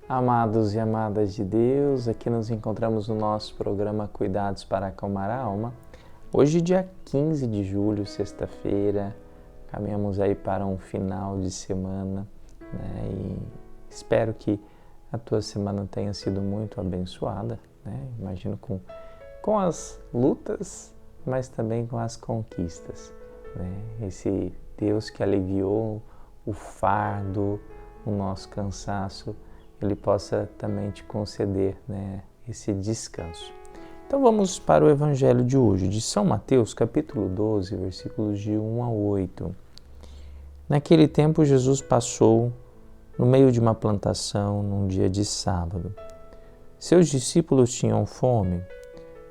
Amados e amadas de Deus, aqui nos encontramos no nosso programa Cuidados para Acalmar a Alma. Hoje, dia 15 de julho, sexta-feira, caminhamos aí para um final de semana, né? E espero que a tua semana tenha sido muito abençoada, né? Imagino com as lutas, mas também com as conquistas, né? Esse Deus que aliviou o fardo, o nosso cansaço, Ele possa também te conceder, né, esse descanso. Então vamos para o Evangelho de hoje, de São Mateus, capítulo 12, versículos de 1 a 8. Naquele tempo Jesus passou no meio de uma plantação num dia de sábado. Seus discípulos tinham fome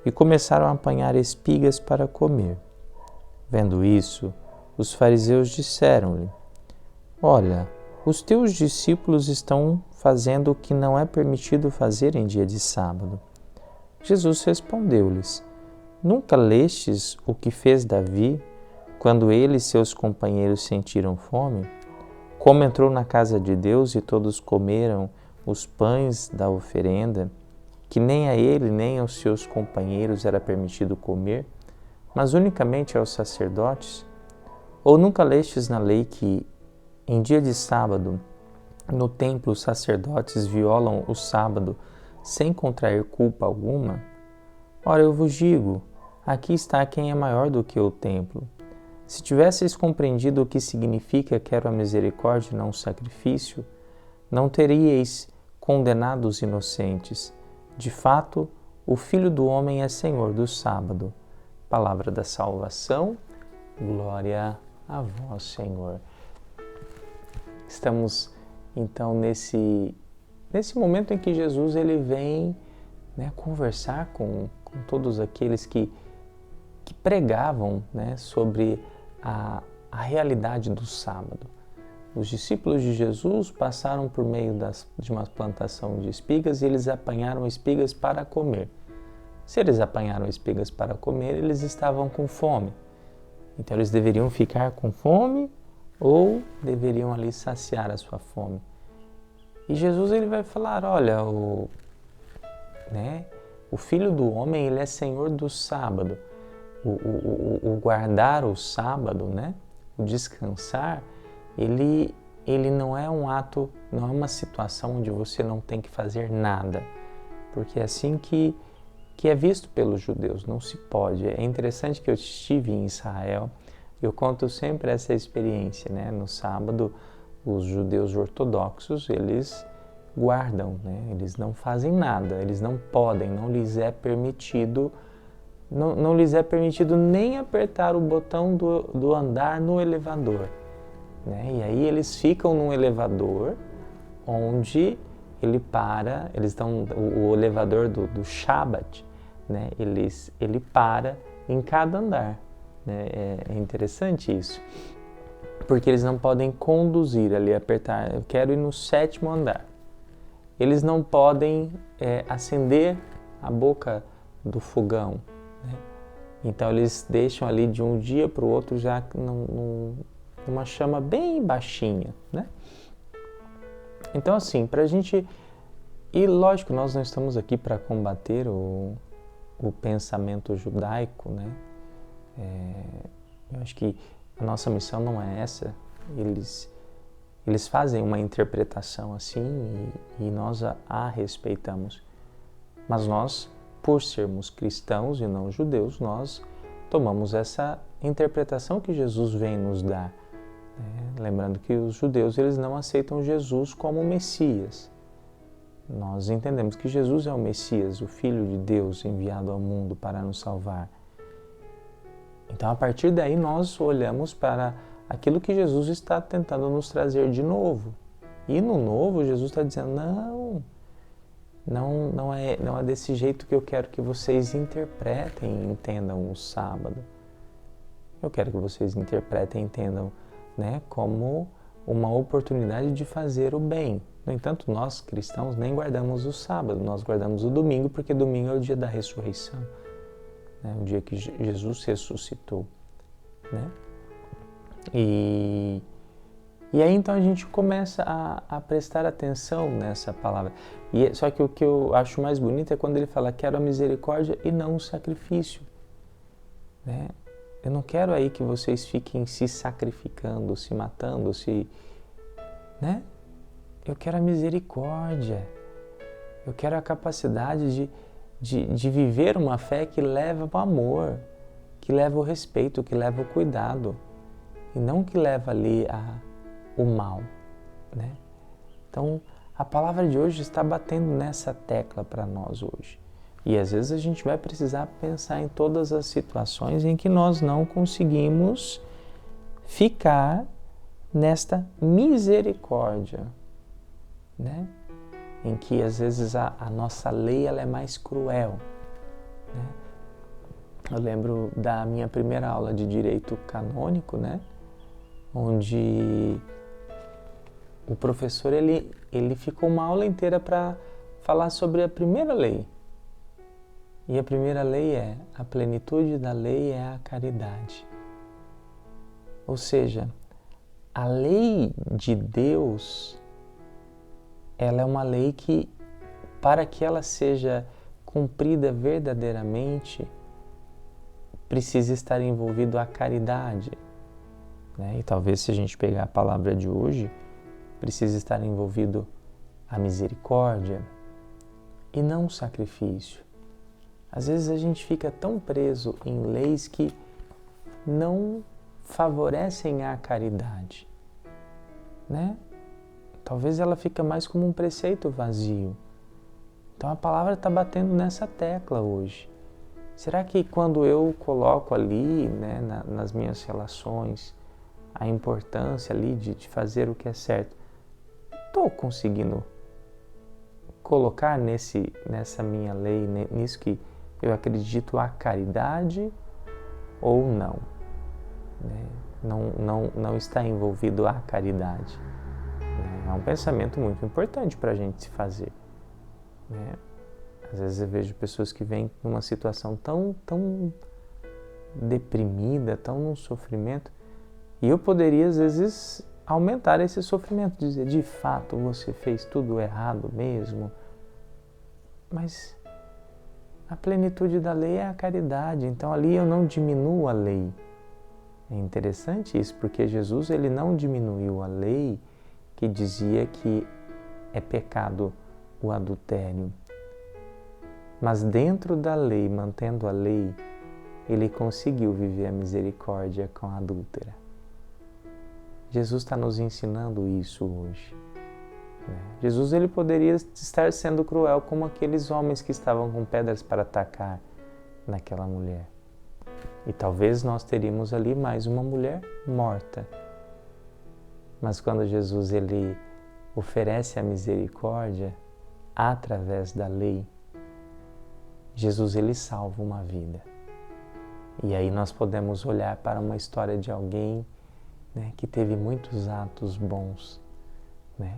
e começaram a apanhar espigas para comer. Vendo isso, os fariseus disseram-lhe: Olha, os teus discípulos estão fazendo o que não é permitido fazer em dia de sábado. Jesus respondeu-lhes: Nunca lestes o que fez Davi, quando ele e seus companheiros sentiram fome? Como entrou na casa de Deus e todos comeram os pães da oferenda, que nem a ele nem aos seus companheiros era permitido comer, mas unicamente aos sacerdotes? Ou nunca lestes na lei que, em dia de sábado, no templo os sacerdotes violam o sábado sem contrair culpa alguma? Ora, eu vos digo, aqui está quem é maior do que o templo. Se tivesseis compreendido o que significa quero a misericórdia e não o sacrifício, não teríeis condenado os inocentes. De fato, o Filho do Homem é Senhor do sábado. Palavra da salvação, glória a vós, Senhor. Estamos, então, nesse momento em que Jesus ele vem, né, conversar com todos aqueles que pregavam, né, sobre a realidade do sábado. Os discípulos de Jesus passaram por meio de uma plantação de espigas e eles apanharam espigas para comer. Se eles apanharam espigas para comer, eles estavam com fome. Então, eles deveriam ficar com fome ou deveriam ali saciar a sua fome. E Jesus ele vai falar, olha, o Filho do Homem ele é Senhor do sábado. O guardar o sábado, né? O descansar, ele não é um ato, não é uma situação onde você não tem que fazer nada. Porque é assim que é visto pelos judeus, não se pode. É interessante que eu estive em Israel. Eu conto sempre essa experiência, né? No sábado, os judeus ortodoxos, eles guardam, né? Eles não fazem nada, eles não podem, não lhes é permitido, não lhes é permitido nem apertar o botão do andar no elevador, né? E aí eles ficam num elevador onde ele para, eles estão, o elevador do Shabbat, né? Ele para em cada andar. É interessante isso, porque eles não podem conduzir ali, apertar, eu quero ir no 7º andar. Eles não podem acender a boca do fogão, né? Então eles deixam ali de um dia para o outro já numa chama bem baixinha, né? Então assim, para a gente... E lógico, nós não estamos aqui para combater o pensamento judaico, né? Eu acho que a nossa missão não é essa. Eles fazem uma interpretação assim e nós a respeitamos. Mas nós, por sermos cristãos e não judeus, nós tomamos essa interpretação que Jesus vem nos dar, né? Lembrando que os judeus eles não aceitam Jesus como Messias. Nós entendemos que Jesus é o Messias, o Filho de Deus enviado ao mundo para nos salvar. Então, a partir daí, nós olhamos para aquilo que Jesus está tentando nos trazer de novo. E no novo, Jesus está dizendo, não é desse jeito que eu quero que vocês interpretem e entendam o sábado. Eu quero que vocês interpretem e entendam, né, como uma oportunidade de fazer o bem. No entanto, nós cristãos nem guardamos o sábado, nós guardamos o domingo, porque domingo é o dia da ressurreição, né? O dia que Jesus ressuscitou, né? E E aí então a gente começa a prestar atenção nessa palavra. Só que o que eu acho mais bonito é quando ele fala: quero a misericórdia e não o sacrifício. Né? Eu não quero aí que vocês fiquem se sacrificando, se matando, né? Eu quero a misericórdia. Eu quero a capacidade de viver uma fé que leva o amor, que leva o respeito, que leva o cuidado. E não que leva ali o mal, né? Então, a palavra de hoje está batendo nessa tecla para nós hoje. E às vezes a gente vai precisar pensar em todas as situações em que nós não conseguimos ficar nesta misericórdia, né? Em que às vezes a nossa lei ela é mais cruel, né? Eu lembro da minha primeira aula de direito canônico, né? Onde o professor ele ficou uma aula inteira para falar sobre a primeira lei. E a primeira lei é: a plenitude da lei é a caridade. Ou seja, a lei de Deus, ela é uma lei que, para que ela seja cumprida verdadeiramente, precisa estar envolvido a caridade. Né? E talvez, se a gente pegar a palavra de hoje, precisa estar envolvido a misericórdia e não o sacrifício. Às vezes a gente fica tão preso em leis que não favorecem a caridade, né? Talvez ela fica mais como um preceito vazio. Então a palavra está batendo nessa tecla hoje. Será que quando eu coloco ali, né, nas minhas relações, a importância ali de fazer o que é certo, estou conseguindo colocar nessa minha lei, nisso que eu acredito, a caridade ou não? Né? Não está envolvido a caridade. Né? É um pensamento muito importante para a gente se fazer. Né? Às vezes eu vejo pessoas que vêm numa situação tão deprimida, tão num sofrimento, e eu poderia às vezes aumentar esse sofrimento, dizer: de fato você fez tudo errado mesmo, mas a plenitude da lei é a caridade, então ali eu não diminuo a lei. É interessante isso, porque Jesus ele não diminuiu a lei que dizia que é pecado o adultério. Mas dentro da lei, mantendo a lei, ele conseguiu viver a misericórdia com a adúltera. Jesus está nos ensinando isso hoje. Jesus ele poderia estar sendo cruel como aqueles homens que estavam com pedras para atacar naquela mulher. E talvez nós teríamos ali mais uma mulher morta. Mas quando Jesus ele oferece a misericórdia através da lei, Jesus ele salva uma vida. E aí nós podemos olhar para uma história de alguém, né, que teve muitos atos bons, né?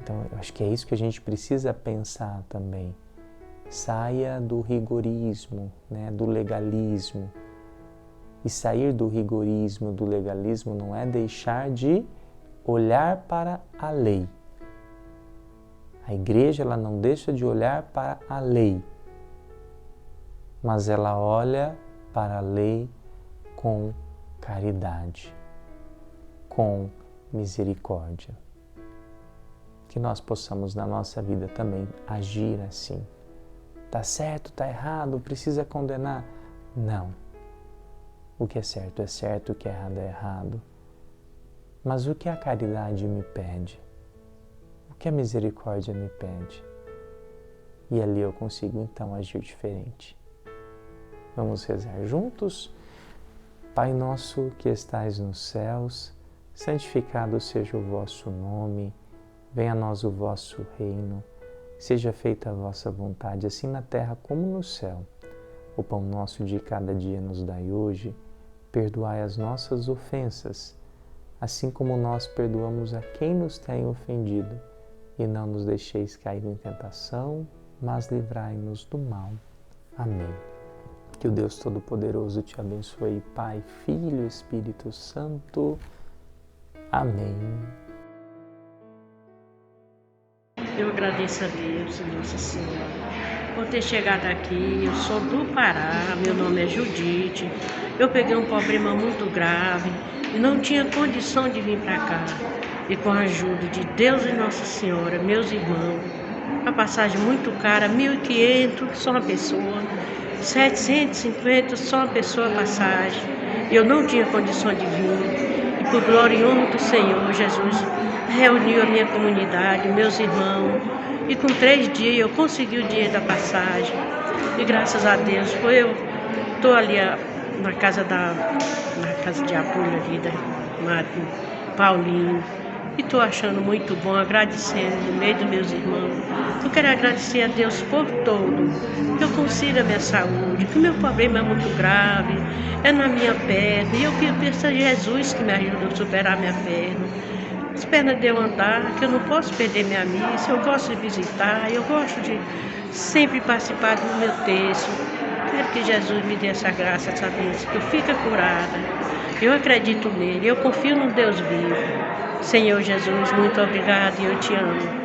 Então, eu acho que é isso que a gente precisa pensar também. Saia do rigorismo, né, do legalismo. E sair do rigorismo, do legalismo, não é deixar de olhar para a lei. A igreja ela não deixa de olhar para a lei, mas ela olha para a lei com caridade, com misericórdia. Que nós possamos na nossa vida também agir assim. Tá certo, tá errado, precisa condenar? Não. O que é certo, o que é errado. Mas o que a caridade me pede? O que a misericórdia me pede? E ali eu consigo então agir diferente. Vamos rezar juntos? Pai nosso que estais nos céus, santificado seja o vosso nome. Venha a nós o vosso reino, seja feita a vossa vontade, assim na terra como no céu. O pão nosso de cada dia nos dai hoje, perdoai as nossas ofensas, assim como nós perdoamos a quem nos tem ofendido, e não nos deixeis cair em tentação, mas livrai-nos do mal. Amém. Que o Deus Todo-Poderoso te abençoe, Pai, Filho e Espírito Santo. Amém. Eu agradeço a Deus, Nossa Senhora, por ter chegado aqui. Eu sou do Pará, meu nome é Judite. Eu peguei um problema muito grave e não tinha condição de vir para cá. E com a ajuda de Deus e Nossa Senhora, meus irmãos, a passagem muito cara, 1.500 só uma pessoa, 750 só uma pessoa a passagem. Eu não tinha condição de vir. E por glória e honra do Senhor, Jesus reuniu a minha comunidade, meus irmãos, e com 3 dias eu consegui o dinheiro da passagem. E graças a Deus, eu estou ali na casa de apoio ali da Paulinho, e estou achando muito bom, agradecendo no meio dos meus irmãos. Eu quero agradecer a Deus por tudo, que eu consiga a minha saúde, que o meu problema é muito grave, é na minha perna, e eu peço a Jesus que me ajude a superar a minha perna. As pernas de eu andar, que eu não posso perder minha missa, eu gosto de visitar, eu gosto de sempre participar do meu texto. Quero que Jesus me dê essa graça, essa bênção, que eu fique curada. Eu acredito nele, eu confio no Deus vivo. Senhor Jesus, muito obrigada e eu te amo.